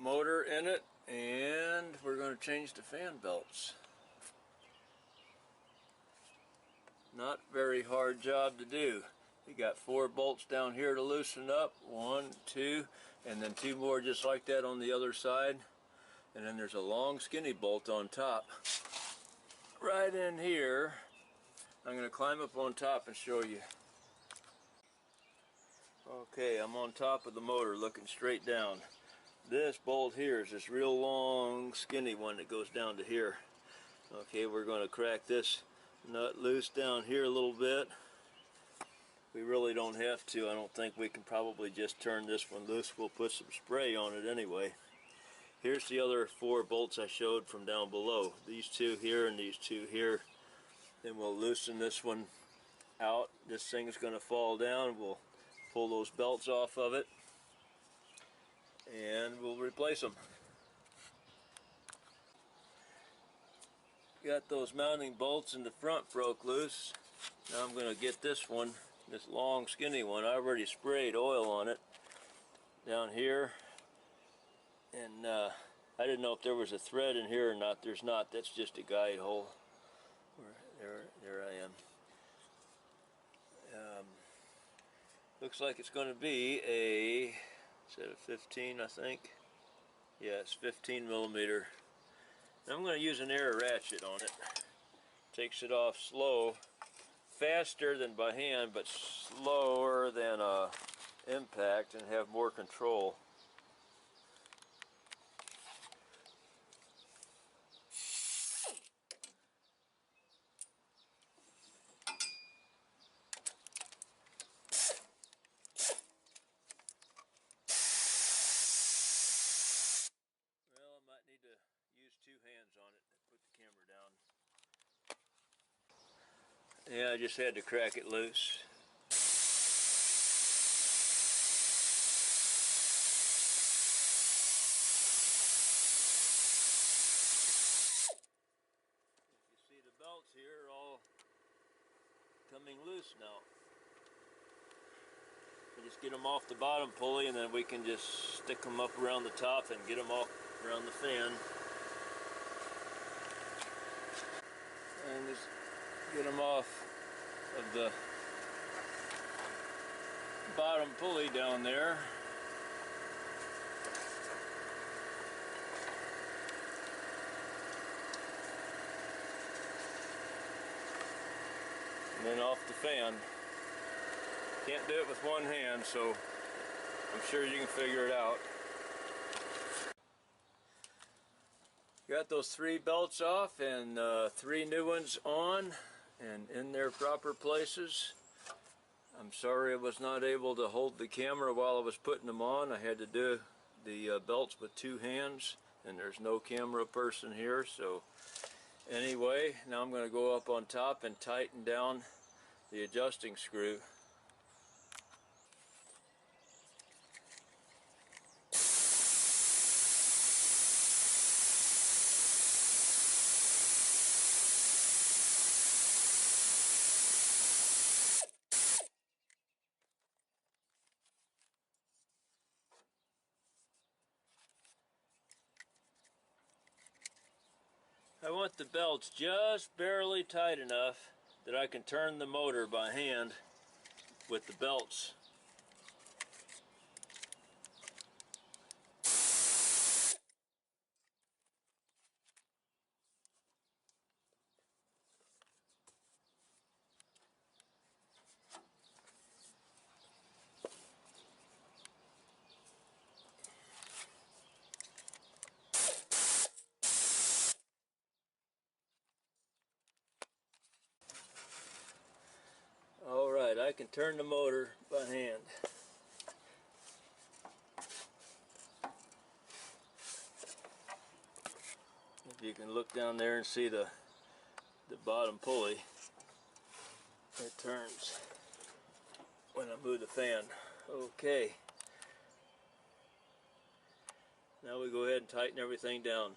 motor in it, and we're going to change the fan belts. Not very hard job to do. We got 4 bolts down here to loosen up. 1, 2, and then 2 more just like that on the other side. And then there's a long skinny bolt on top. Right in here. I'm going to climb up on top and show you. Okay, I'm on top of the motor looking straight down. This bolt here is this real long skinny one that goes down to here. Okay, we're going to crack this nut loose down here a little bit. We really don't have to. I don't think we can probably just turn this one loose. We'll put some spray on it anyway. Here's the other 4 bolts I showed from down below. These 2 here and these 2 here. Then we'll loosen this one out. This thing's going to fall down. We'll pull those belts off of it and we'll replace them. Got those mounting bolts in the front broke loose. Now I'm going to get this one, this long skinny one. I already sprayed oil on it down here, and I didn't know if there was a thread in here or not. There's not. That's just a guide hole. There I am. Looks like it's going to be a, is that a 15, I think? Yeah, it's 15 millimeter. I'm going to use an air ratchet on it. Takes it off slow, faster than by hand, but slower than impact, and have more control. Well, I might need to use 2 hands on it and put the camera down. Yeah, I just had to crack it loose. You see the belts here are all coming loose now. We just get them off the bottom pulley, and then we can just stick them up around the top and get them off around the fan. And just get them off of the bottom pulley down there. And then off the fan. Can't do it with one hand, so I'm sure you can figure it out. Got those 3 belts off and 3 new ones on and in their proper places. I'm sorry I was not able to hold the camera while I was putting them on. I had to do the belts with 2 hands, and there's no camera person here. So anyway, now I'm going to go up on top and tighten down the adjusting screw. I want the belts just barely tight enough that I can turn the motor by hand with the belts. Alright, I can turn the motor by hand. If you can look down there and see the bottom pulley, it turns when I move the fan. Okay. Now we go ahead and tighten everything down.